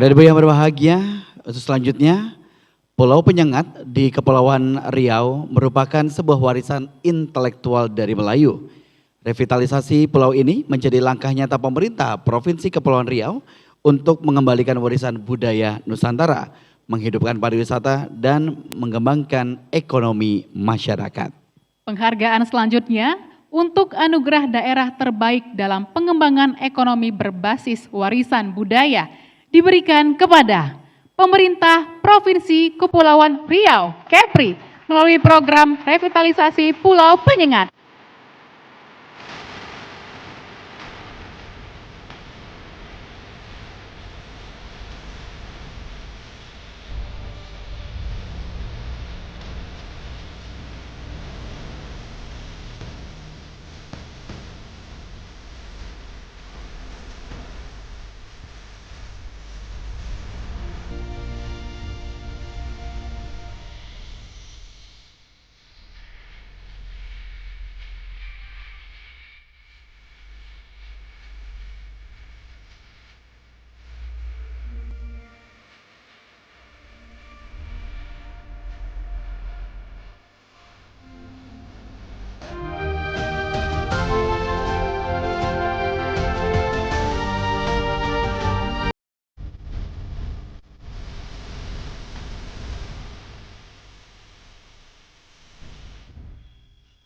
Bapak dan Ibu yang berbahagia, selanjutnya Pulau Penyengat di Kepulauan Riau merupakan sebuah warisan intelektual dari Melayu. Revitalisasi pulau ini menjadi langkah nyata pemerintah Provinsi Kepulauan Riau untuk mengembalikan warisan budaya Nusantara, menghidupkan pariwisata dan mengembangkan ekonomi masyarakat. Penghargaan selanjutnya untuk anugerah daerah terbaik dalam pengembangan ekonomi berbasis warisan budaya diberikan kepada Pemerintah Provinsi Kepulauan Riau, Kepri, melalui program revitalisasi Pulau Penyengat.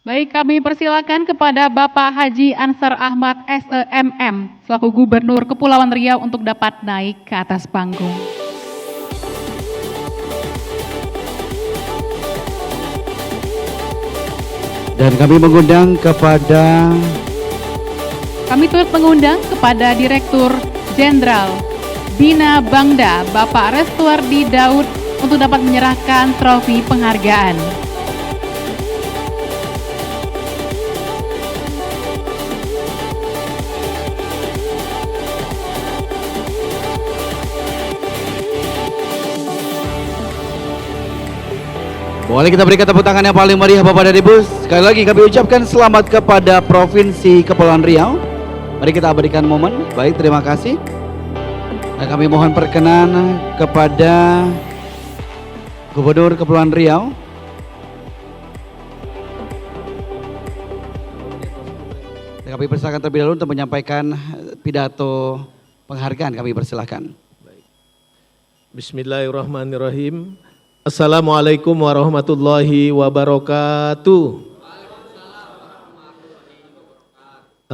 Baik, kami persilakan kepada Bapak Haji Ansar Ahmad SEMM selaku Gubernur Kepulauan Riau untuk dapat naik ke atas panggung. Dan kami turut mengundang kepada Direktur Jenderal Bina Bangda Bapak Restuardi Daud untuk dapat menyerahkan trofi penghargaan. Boleh kita berikan tepuk tangan yang paling meriah Bapak dan Ibu. Sekali lagi kami ucapkan selamat kepada Provinsi Kepulauan Riau. Mari kita berikan momen. Baik, terima kasih. Dan kami mohon perkenan kepada Gubernur Kepulauan Riau. Dan kami persilakan terlebih dahulu untuk menyampaikan pidato penghargaan. Kami persilakan. Bismillahirrahmanirrahim. Assalamualaikum warahmatullahi wabarakatuh.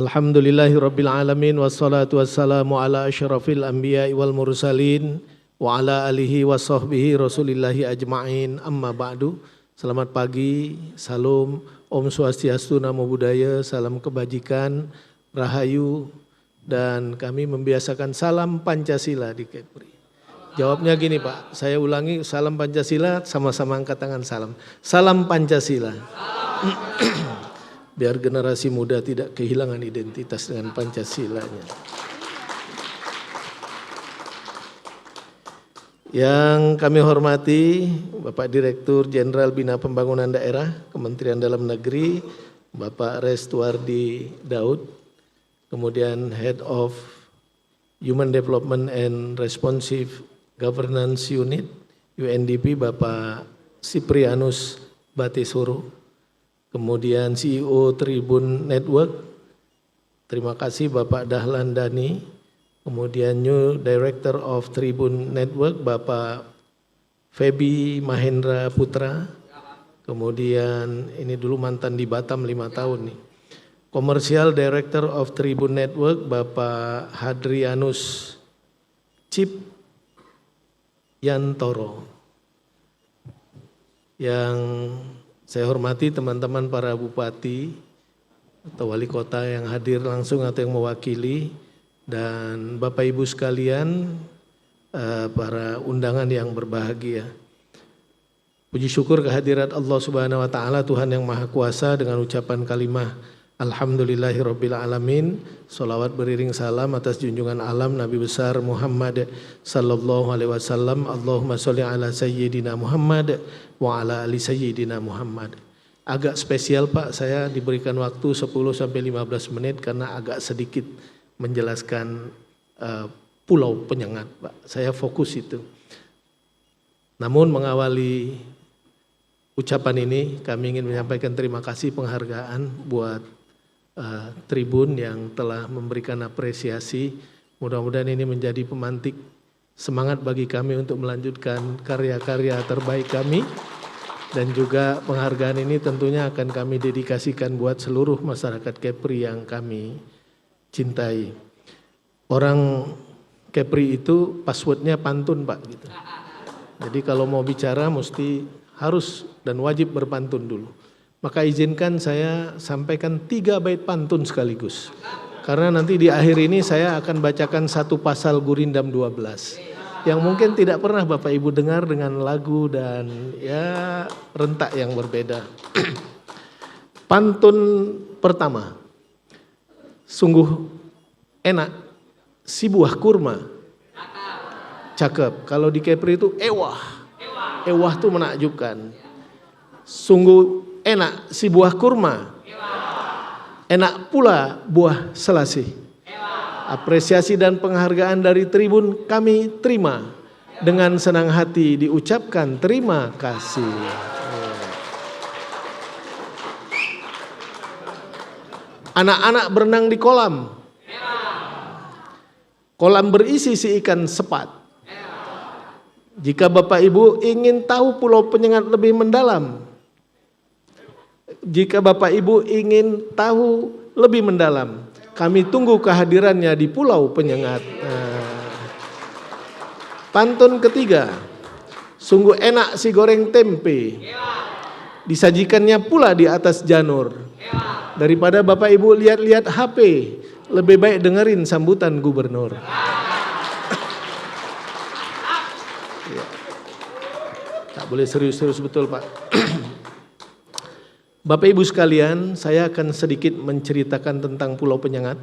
Alhamdulillahirabbil alamin wassalatu wassalamu ala asyrafil anbiya'i wal mursalin wa ala alihi wa sahbihi rasulillahi ajma'in, amma ba'du. Selamat pagi, salam, Om Swastiastu, Namo Buddhaya, salam kebajikan, rahayu, dan kami membiasakan salam Pancasila di Kepri. Jawabnya gini Pak, saya ulangi, salam Pancasila, sama-sama angkat tangan salam. Salam Pancasila. Biar generasi muda tidak kehilangan identitas dengan Pancasilanya. Yang kami hormati Bapak Direktur Jenderal Bina Pembangunan Daerah, Kementerian Dalam Negeri, Bapak Restuardi Daud, kemudian Head of Human Development and Responsive Governance Unit UNDP Bapak Siprianus Batesoro, kemudian CEO Tribun Network, terima kasih Bapak Dahlan Dhani, kemudian New Director of Tribun Network Bapak Febi Mahendra Putra, kemudian ini dulu mantan di Batam 5 tahun nih, Commercial Director of Tribun Network Bapak Hadrianus Cip Yantoro. Yang saya hormati teman-teman para bupati atau wali kota yang hadir langsung atau yang mewakili, dan Bapak Ibu sekalian, para undangan yang berbahagia. Puji syukur kehadirat Allah Subhanahu wa taala, Tuhan yang Maha Kuasa, dengan ucapan kalimah Alhamdulillahirabbil alamin. Sholawat beriring salam atas junjungan alam Nabi besar Muhammad sallallahu alaihi wasallam. Allahumma sholli ala sayyidina Muhammad wa ala ali sayyidina Muhammad. Agak spesial Pak, saya diberikan waktu 10 sampai 15 menit karena agak sedikit menjelaskan Pulau Penyengat, Pak. Saya fokus itu. Namun mengawali ucapan ini, kami ingin menyampaikan terima kasih penghargaan buat Tribun yang telah memberikan apresiasi. Mudah-mudahan ini menjadi pemantik semangat bagi kami untuk melanjutkan karya-karya terbaik kami. Dan juga penghargaan ini tentunya akan kami dedikasikan buat seluruh masyarakat Kepri yang kami cintai. Orang Kepri itu passwordnya pantun, Pak. Gitu. Jadi kalau mau bicara mesti harus dan wajib berpantun dulu. Maka izinkan saya sampaikan 3 bait pantun sekaligus. Karena nanti di akhir ini saya akan bacakan satu pasal Gurindam 12. Yang mungkin tidak pernah Bapak Ibu dengar dengan lagu dan ya rentak yang berbeda. Pantun pertama. Sungguh enak si buah kurma. Cakep. Kalau di Kepri itu ewah. Ewah itu menakjubkan. Sungguh enak si buah kurma. Enak pula buah selasih. Apresiasi dan penghargaan dari Tribun kami terima. Dengan senang hati diucapkan terima kasih. Anak-anak berenang di kolam. Kolam berisi si ikan sepat. Jika Bapak Ibu ingin tahu Pulau Penyengat lebih mendalam. Jika Bapak Ibu ingin tahu lebih mendalam, kami tunggu kehadirannya di Pulau Penyengat. Pantun ketiga. Sungguh enak si goreng tempe. Disajikannya pula di atas janur. Daripada Bapak Ibu lihat-lihat HP, lebih baik dengerin sambutan gubernur. Tak boleh serius-serius betul, Pak. Bapak Ibu sekalian, saya akan sedikit menceritakan tentang Pulau Penyengat.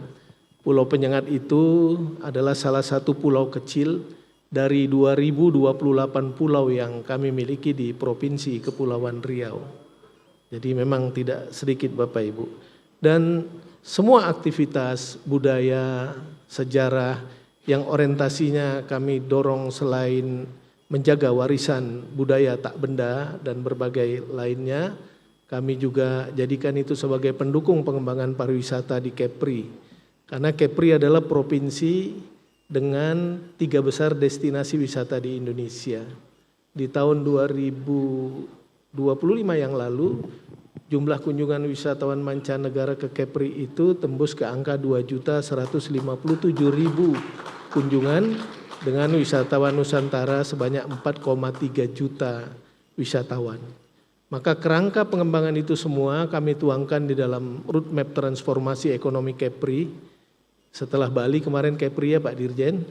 Pulau Penyengat itu adalah salah satu pulau kecil dari 2028 pulau yang kami miliki di Provinsi Kepulauan Riau. Jadi memang tidak sedikit Bapak Ibu. Dan semua aktivitas budaya, sejarah yang orientasinya kami dorong selain menjaga warisan budaya tak benda dan berbagai lainnya, kami juga jadikan itu sebagai pendukung pengembangan pariwisata di Kepri. Karena Kepri adalah provinsi dengan 3 besar destinasi wisata di Indonesia. Di tahun 2025 yang lalu, jumlah kunjungan wisatawan mancanegara ke Kepri itu tembus ke angka 2.157.000 kunjungan dengan wisatawan Nusantara sebanyak 4,3 juta wisatawan. Maka kerangka pengembangan itu semua kami tuangkan di dalam roadmap transformasi ekonomi Kepri. Setelah Bali kemarin Kepri ya Pak Dirjen,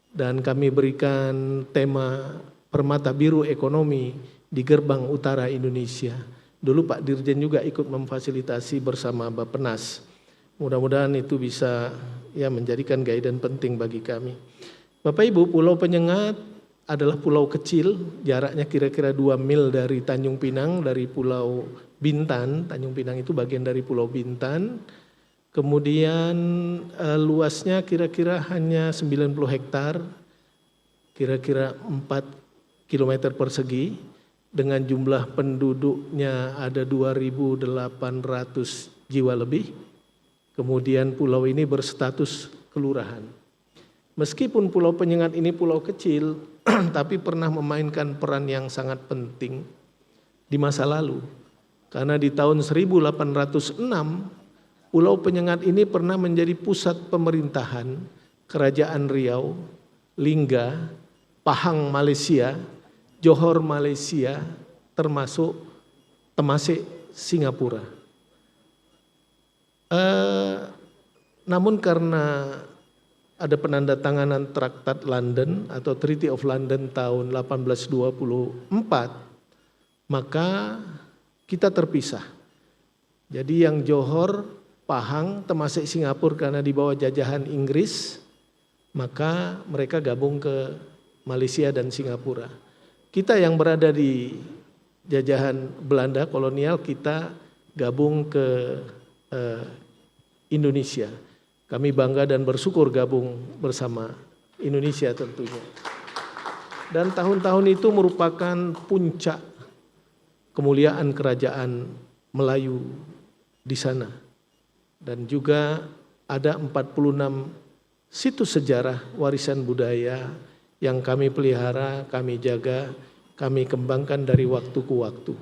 dan kami berikan tema Permata Biru Ekonomi di Gerbang Utara Indonesia. Dulu Pak Dirjen juga ikut memfasilitasi bersama Bappenas. Mudah-mudahan itu bisa ya menjadikan guidance penting bagi kami. Bapak Ibu, Pulau Penyengat adalah pulau kecil, jaraknya kira-kira 2 mil dari Tanjung Pinang, dari Pulau Bintan. Tanjung Pinang itu bagian dari Pulau Bintan. Kemudian luasnya kira-kira hanya 90 hektar, kira-kira 4 km persegi, dengan jumlah penduduknya ada 2.800 jiwa lebih. Kemudian pulau ini berstatus kelurahan. Meskipun Pulau Penyengat ini pulau kecil, tapi pernah memainkan peran yang sangat penting di masa lalu. Karena di tahun 1806, Pulau Penyengat ini pernah menjadi pusat pemerintahan Kerajaan Riau, Lingga, Pahang Malaysia, Johor Malaysia, termasuk Temasek Singapura. Namun karena ada penandatanganan Traktat London atau Treaty of London tahun 1824, maka kita terpisah. Jadi yang Johor, Pahang, Temasek Singapura karena di bawah jajahan Inggris, maka mereka gabung ke Malaysia dan Singapura. Kita yang berada di jajahan Belanda kolonial, kita gabung ke Indonesia. Kami bangga dan bersyukur gabung bersama Indonesia tentunya. Dan tahun-tahun itu merupakan puncak kemuliaan kerajaan Melayu di sana. Dan juga ada 46 situs sejarah warisan budaya yang kami pelihara, kami jaga, kami kembangkan dari waktu ke waktu.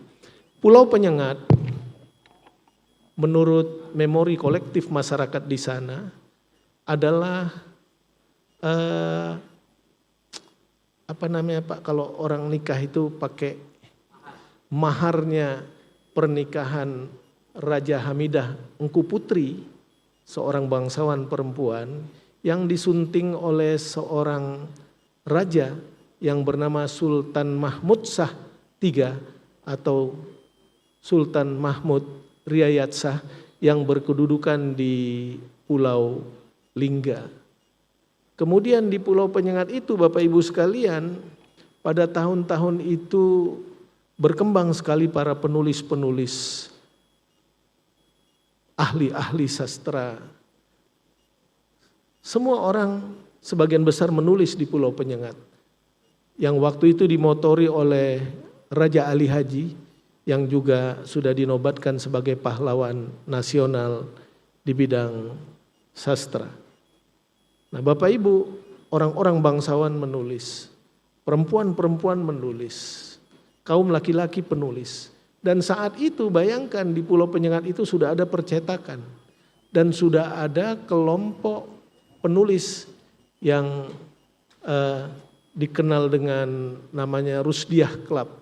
Pulau Penyengat menurut memori kolektif masyarakat di sana adalah apa namanya Pak, kalau orang nikah itu pakai maharnya pernikahan Raja Hamidah Engku Putri, seorang bangsawan perempuan yang disunting oleh seorang raja yang bernama Sultan Mahmud Shah III atau Sultan Mahmud Riayat Shah yang berkedudukan di Pulau Lingga. Kemudian di Pulau Penyengat itu Bapak Ibu sekalian, pada tahun-tahun itu berkembang sekali para penulis-penulis, ahli-ahli sastra. Semua orang sebagian besar menulis di Pulau Penyengat. Yang waktu itu dimotori oleh Raja Ali Haji yang juga sudah dinobatkan sebagai pahlawan nasional di bidang sastra. Nah Bapak Ibu, orang-orang bangsawan menulis, perempuan-perempuan menulis, kaum laki-laki penulis. Dan saat itu bayangkan di Pulau Penyengat itu sudah ada percetakan dan sudah ada kelompok penulis yang dikenal dengan namanya Rusdiah Club.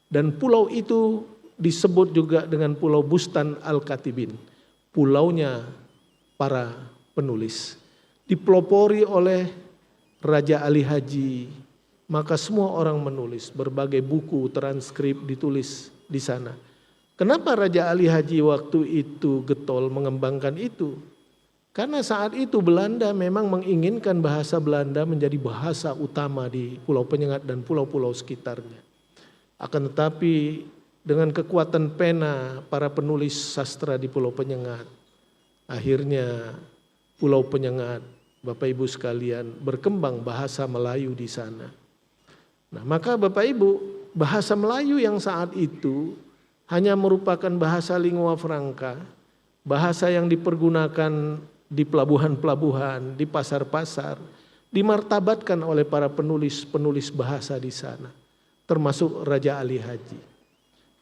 Dan pulau itu disebut juga dengan Pulau Bustan Al-Katibin, pulaunya para penulis. Dipelopori oleh Raja Ali Haji, maka semua orang menulis, berbagai buku, transkrip ditulis di sana. Kenapa Raja Ali Haji waktu itu getol mengembangkan itu? Karena saat itu Belanda memang menginginkan bahasa Belanda menjadi bahasa utama di Pulau Penyengat dan pulau-pulau sekitarnya. Akan tetapi dengan kekuatan pena para penulis sastra di Pulau Penyengat, akhirnya Pulau Penyengat, Bapak Ibu sekalian, berkembang bahasa Melayu di sana. Nah, maka Bapak Ibu, bahasa Melayu yang saat itu hanya merupakan bahasa lingua franca, bahasa yang dipergunakan di pelabuhan-pelabuhan, di pasar-pasar, dimartabatkan oleh para penulis-penulis bahasa di sana, termasuk Raja Ali Haji.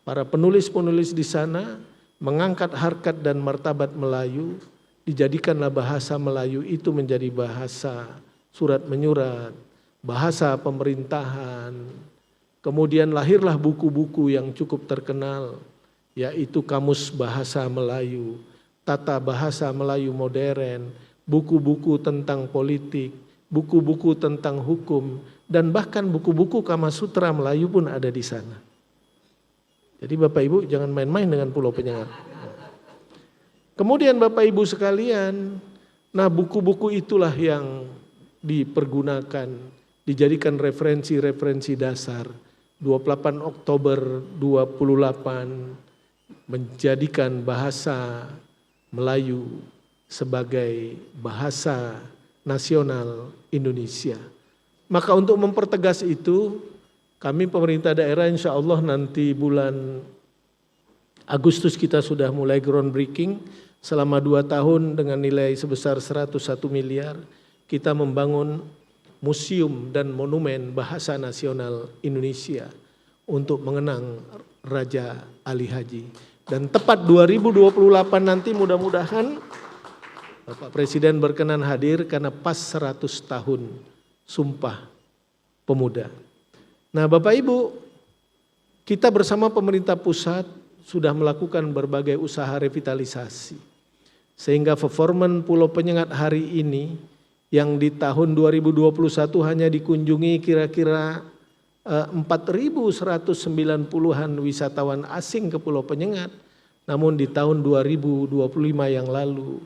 Para penulis-penulis di sana mengangkat harkat dan martabat Melayu, dijadikanlah bahasa Melayu itu menjadi bahasa surat menyurat, bahasa pemerintahan. Kemudian lahirlah buku-buku yang cukup terkenal, yaitu Kamus Bahasa Melayu, Tata Bahasa Melayu Modern, buku-buku tentang politik, buku-buku tentang hukum, dan bahkan buku-buku Kama Sutra Melayu pun ada di sana. Jadi Bapak Ibu jangan main-main dengan Pulau Penyengat. Kemudian Bapak Ibu sekalian, nah buku-buku itulah yang dipergunakan, dijadikan referensi-referensi dasar. 28 Oktober 28 menjadikan bahasa Melayu sebagai bahasa nasional Indonesia. Maka untuk mempertegas itu, kami pemerintah daerah insya Allah nanti bulan Agustus kita sudah mulai groundbreaking. Selama 2 tahun dengan nilai sebesar 101 miliar, kita membangun museum dan monumen bahasa nasional Indonesia untuk mengenang Raja Ali Haji. Dan tepat 2028 nanti mudah-mudahan Bapak Presiden berkenan hadir karena pas 100 tahun Sumpah Pemuda. Nah Bapak Ibu, kita bersama pemerintah pusat sudah melakukan berbagai usaha revitalisasi. Sehingga performan Pulau Penyengat hari ini yang di tahun 2021 hanya dikunjungi kira-kira 4.190-an wisatawan asing ke Pulau Penyengat. Namun di tahun 2025 yang lalu,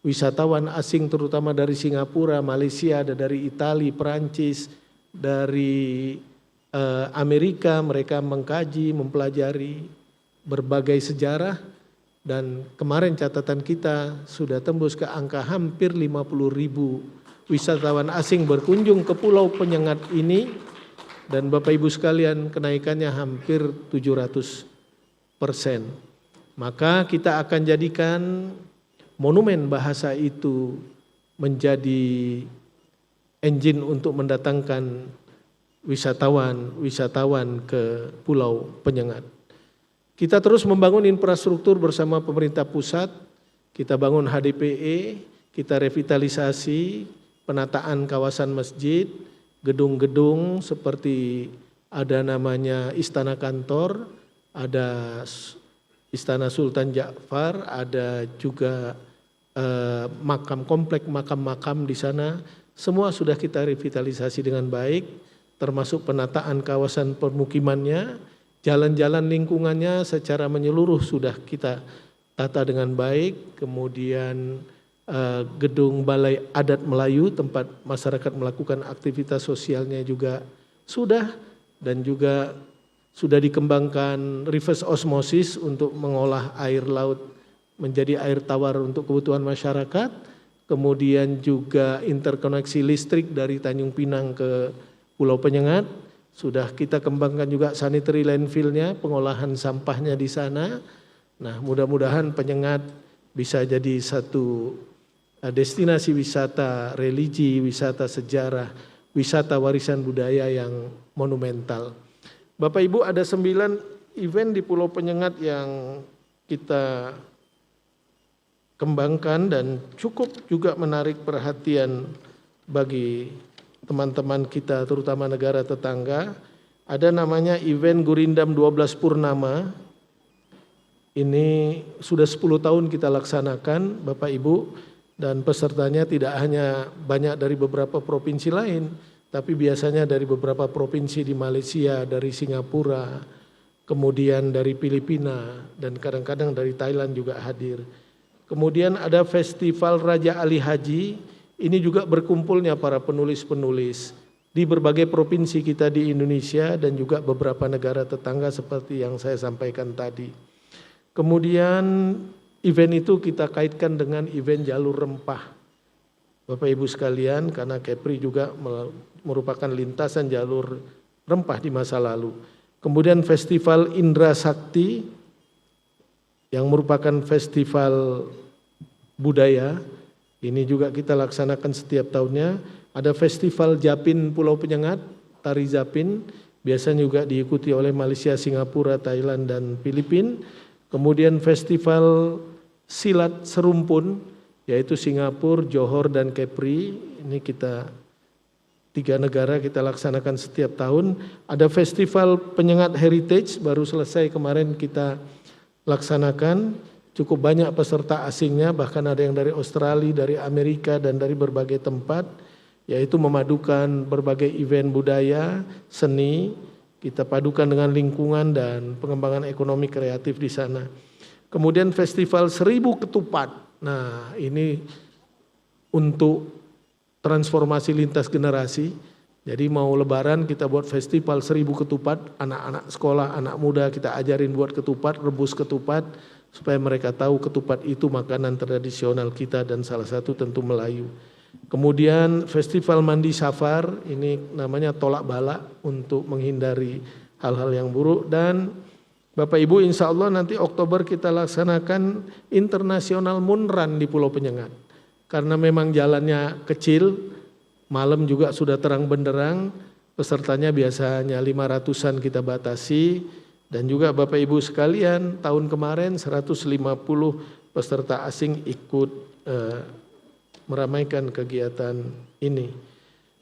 wisatawan asing terutama dari Singapura, Malaysia, dari Italia, Perancis, dari Amerika, mereka mengkaji, mempelajari berbagai sejarah. Dan kemarin catatan kita sudah tembus ke angka hampir 50.000 wisatawan asing berkunjung ke Pulau Penyengat ini, dan Bapak Ibu sekalian kenaikannya hampir 700%. Maka kita akan jadikan monumen bahasa itu menjadi engine untuk mendatangkan wisatawan ke Pulau Penyengat. Kita terus membangun infrastruktur bersama pemerintah pusat, kita bangun HDPE, kita revitalisasi, penataan kawasan masjid, gedung-gedung seperti ada namanya Istana Kantor, ada Istana Sultan Ja'far, ada juga komplek makam-makam di sana. Semua sudah kita revitalisasi dengan baik, termasuk penataan kawasan permukimannya, jalan-jalan lingkungannya secara menyeluruh sudah kita tata dengan baik. Kemudian gedung Balai Adat Melayu tempat masyarakat melakukan aktivitas sosialnya juga sudah, dan juga sudah dikembangkan reverse osmosis untuk mengolah air laut menjadi air tawar untuk kebutuhan masyarakat. Kemudian juga interkoneksi listrik dari Tanjung Pinang ke Pulau Penyengat. Sudah kita kembangkan juga sanitary landfill-nya, pengolahan sampahnya di sana. Nah, mudah-mudahan Penyengat bisa jadi satu destinasi wisata religi, wisata sejarah, wisata warisan budaya yang monumental. Bapak Ibu, ada 9 event di Pulau Penyengat yang kita kembangkan dan cukup juga menarik perhatian bagi teman-teman kita terutama negara tetangga. Ada namanya event Gurindam 12 Purnama. Ini sudah 10 tahun kita laksanakan Bapak Ibu, dan pesertanya tidak hanya banyak dari beberapa provinsi lain, tapi biasanya dari beberapa provinsi di Malaysia, dari Singapura, kemudian dari Filipina, dan kadang-kadang dari Thailand juga hadir. Kemudian ada Festival Raja Ali Haji, ini juga berkumpulnya para penulis-penulis di berbagai provinsi kita di Indonesia dan juga beberapa negara tetangga seperti yang saya sampaikan tadi. Kemudian event itu kita kaitkan dengan event jalur rempah. Bapak Ibu sekalian, karena Kepri juga merupakan lintasan jalur rempah di masa lalu. Kemudian Festival Indra Sakti yang merupakan festival budaya, ini juga kita laksanakan setiap tahunnya. Ada Festival Japin Pulau Penyengat, Tari Japin, biasanya juga diikuti oleh Malaysia, Singapura, Thailand, dan Filipina. Kemudian Festival Silat Serumpun, yaitu Singapura, Johor, dan Kepri. Ini kita 3 negara kita laksanakan setiap tahun. Ada Festival Penyengat Heritage, baru selesai kemarin kita laksanakan. Cukup banyak peserta asingnya, bahkan ada yang dari Australia, dari Amerika, dan dari berbagai tempat, yaitu memadukan berbagai event budaya, seni, kita padukan dengan lingkungan dan pengembangan ekonomi kreatif di sana. Kemudian Festival 1000 Ketupat. Nah, ini untuk transformasi lintas generasi. Jadi mau lebaran kita buat festival 1000 ketupat, anak-anak sekolah, anak muda kita ajarin buat ketupat, rebus ketupat, supaya mereka tahu ketupat itu makanan tradisional kita dan salah satu tentu Melayu. Kemudian Festival Mandi Safar, ini namanya tolak bala untuk menghindari hal-hal yang buruk. Dan Bapak Ibu, insya Allah nanti Oktober kita laksanakan International Moon Run di Pulau Penyengat. Karena memang jalannya kecil, malam juga sudah terang benderang, pesertanya biasanya 500-an kita batasi. Dan juga Bapak Ibu sekalian, tahun kemarin 150 peserta asing ikut meramaikan kegiatan ini.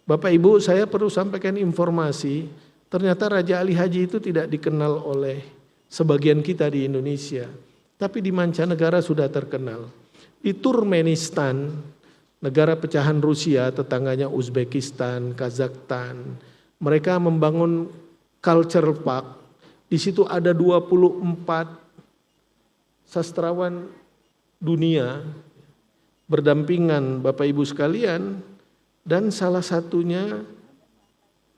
Bapak Ibu, saya perlu sampaikan informasi, ternyata Raja Ali Haji itu tidak dikenal oleh sebagian kita di Indonesia, tapi di mancanegara sudah terkenal. Di Turkmenistan, negara pecahan Rusia, tetangganya Uzbekistan, Kazakhstan, mereka membangun culture park. Di situ ada 24 sastrawan dunia berdampingan Bapak Ibu sekalian, dan salah satunya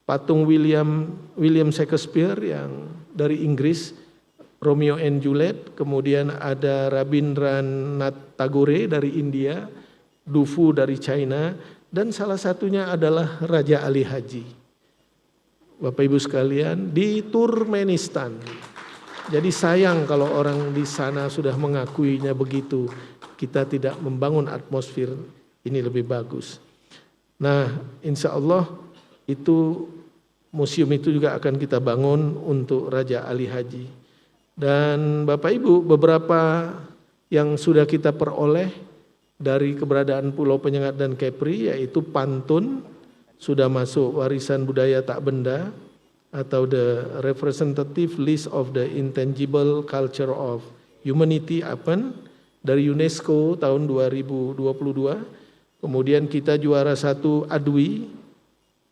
patung William Shakespeare yang dari Inggris, Romeo and Juliet, kemudian ada Rabindranath Tagore dari India, Du Fu dari China, dan salah satunya adalah Raja Ali Haji. Bapak Ibu sekalian, di Turkmenistan. Jadi sayang kalau orang di sana sudah mengakuinya begitu, kita tidak membangun atmosfer ini lebih bagus. Nah, insya Allah itu museum itu juga akan kita bangun untuk Raja Ali Haji. Dan Bapak Ibu, beberapa yang sudah kita peroleh dari keberadaan Pulau Penyengat dan Kepri, yaitu pantun sudah masuk warisan budaya tak benda atau the representative list of the intangible culture of humanity APEN dari UNESCO tahun 2022. Kemudian kita juara 1 ADWI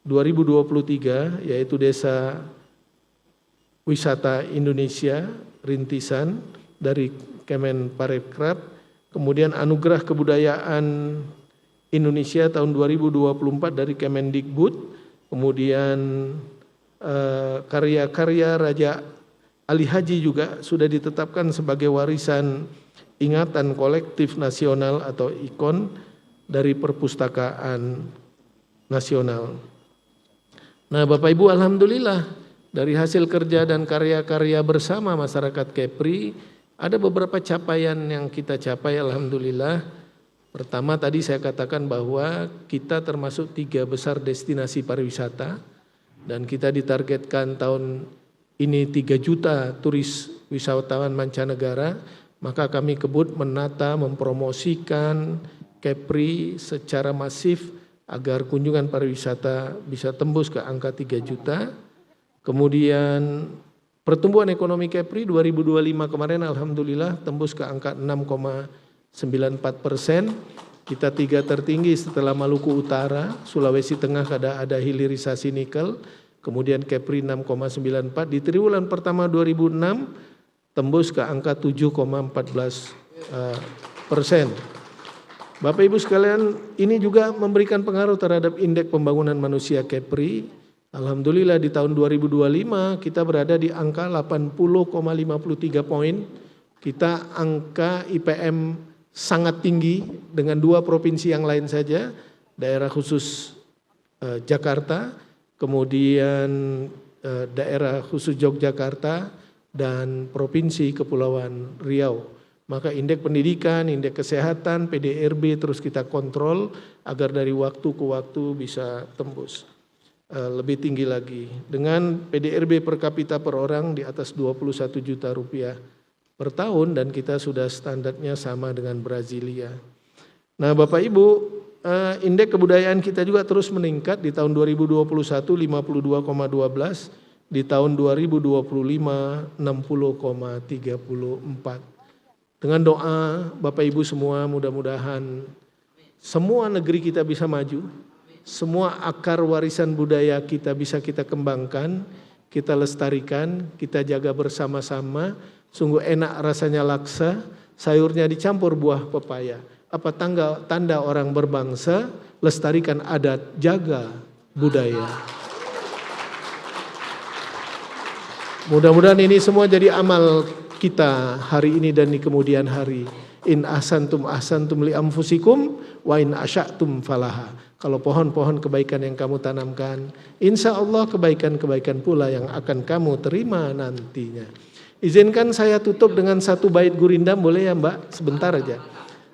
2023, yaitu Desa Wisata Indonesia Rintisan dari Kemenparekraf. Kemudian Anugerah Kebudayaan Indonesia tahun 2024 dari Kemendikbud. Kemudian karya-karya Raja Ali Haji juga sudah ditetapkan sebagai warisan ingatan kolektif nasional atau ikon dari perpustakaan nasional. Nah, Bapak Ibu, alhamdulillah dari hasil kerja dan karya-karya bersama masyarakat Kepri ada beberapa capaian yang kita capai, alhamdulillah. Pertama, tadi saya katakan bahwa kita termasuk 3 besar destinasi pariwisata dan kita ditargetkan tahun ini 3 juta turis wisatawan mancanegara. Maka kami kebut menata, mempromosikan Kepri secara masif agar kunjungan pariwisata bisa tembus ke angka 3 juta. Kemudian pertumbuhan ekonomi Kepri 2025 kemarin alhamdulillah tembus ke angka 6,94%. Kita 3 tertinggi setelah Maluku Utara, Sulawesi Tengah ada hilirisasi nikel, kemudian Kepri 6,94. Di triwulan pertama 2006 tembus ke angka 7,14%. Bapak Ibu sekalian, ini juga memberikan pengaruh terhadap indeks pembangunan manusia Kepri. Alhamdulillah di tahun 2025 kita berada di angka 80,53 poin. Kita angka IPM sangat tinggi dengan 2 provinsi yang lain saja, daerah khusus Jakarta, kemudian daerah khusus Yogyakarta dan provinsi Kepulauan Riau. Maka indeks pendidikan, indeks kesehatan, PDRB terus kita kontrol agar dari waktu ke waktu bisa tembus lebih tinggi lagi. Dengan PDRB per kapita per orang di atas 21 juta rupiah per tahun dan kita sudah standarnya sama dengan Brasilia. Nah Bapak Ibu, indeks kebudayaan kita juga terus meningkat di tahun 2021 52,12, di tahun 2025 60,34. Dengan doa Bapak Ibu semua mudah-mudahan semua negeri kita bisa maju. Semua akar warisan budaya kita bisa kita kembangkan, kita lestarikan, kita jaga bersama-sama. Sungguh enak rasanya laksa, sayurnya dicampur buah pepaya. Apa tanda orang berbangsa, lestarikan adat, jaga budaya. Mudah-mudahan ini semua jadi amal kita hari ini dan di kemudian hari. In ahsantum ahsantum li anfusikum wa in asya'tum falaha. Kalau pohon-pohon kebaikan yang kamu tanamkan, insya Allah kebaikan-kebaikan pula yang akan kamu terima nantinya. Izinkan saya tutup dengan 1 bait gurindam, boleh ya Mbak? Sebentar aja.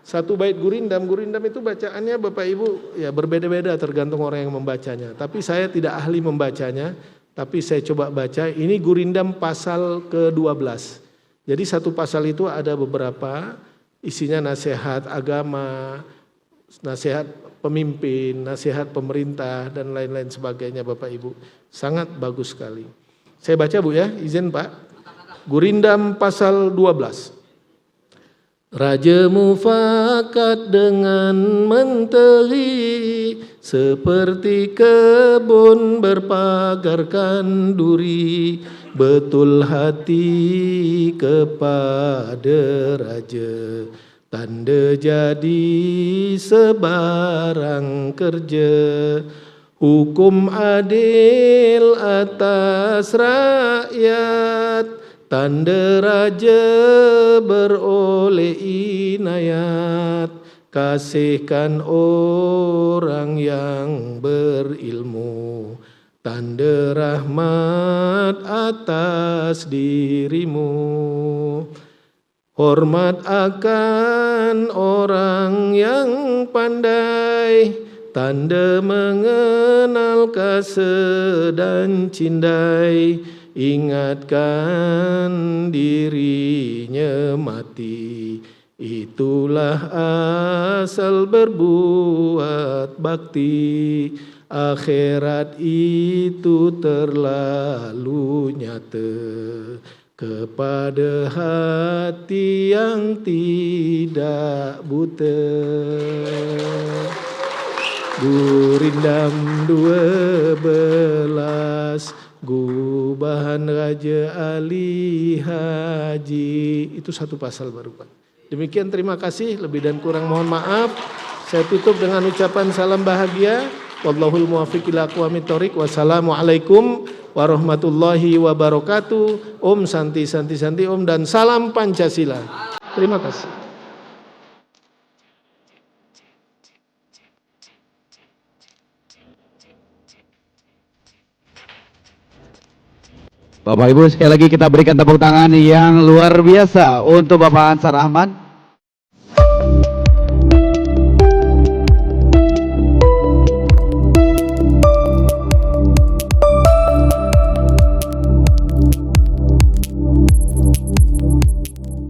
1 bait gurindam, gurindam itu bacaannya Bapak Ibu ya berbeda-beda tergantung orang yang membacanya. Tapi saya tidak ahli membacanya, tapi saya coba baca. Ini gurindam pasal ke-12. Jadi 1 pasal itu ada beberapa, isinya nasihat agama, nasihat pemimpin, nasihat pemerintah dan lain-lain sebagainya Bapak Ibu. Sangat bagus sekali. Saya baca Bu ya, izin Pak. Gurindam pasal 12. Raja mufakat dengan menteri, seperti kebun berpagarkan duri, betul hati kepada raja. Tanda jadi sebarang kerja, hukum adil atas rakyat, tanda raja beroleh inayat. kasihkan orang yang berilmu, tanda rahmat atas dirimu. Hormat akan orang yang pandai, tanda mengenal kasih dan cindai. Ingatkan dirinya mati, itulah asal berbuat bakti. Akhirat itu terlalu nyata kepada hati yang tidak buta. Gurindam 12, gubahan Raja Ali Haji. Itu satu pasal baru, Pak. Demikian, terima kasih. Lebih dan kurang mohon maaf. Saya tutup dengan ucapan salam bahagia. Wallahul muwaffiq ila aqwamit thoriq. Wassalamualaikum warahmatullahi wabarakatuh. Om Santi Santi Santi Om, dan salam Pancasila. Terima kasih. Bapak Ibu, sekali lagi kita berikan tepuk tangan yang luar biasa untuk Bapak Ansar Ahmad.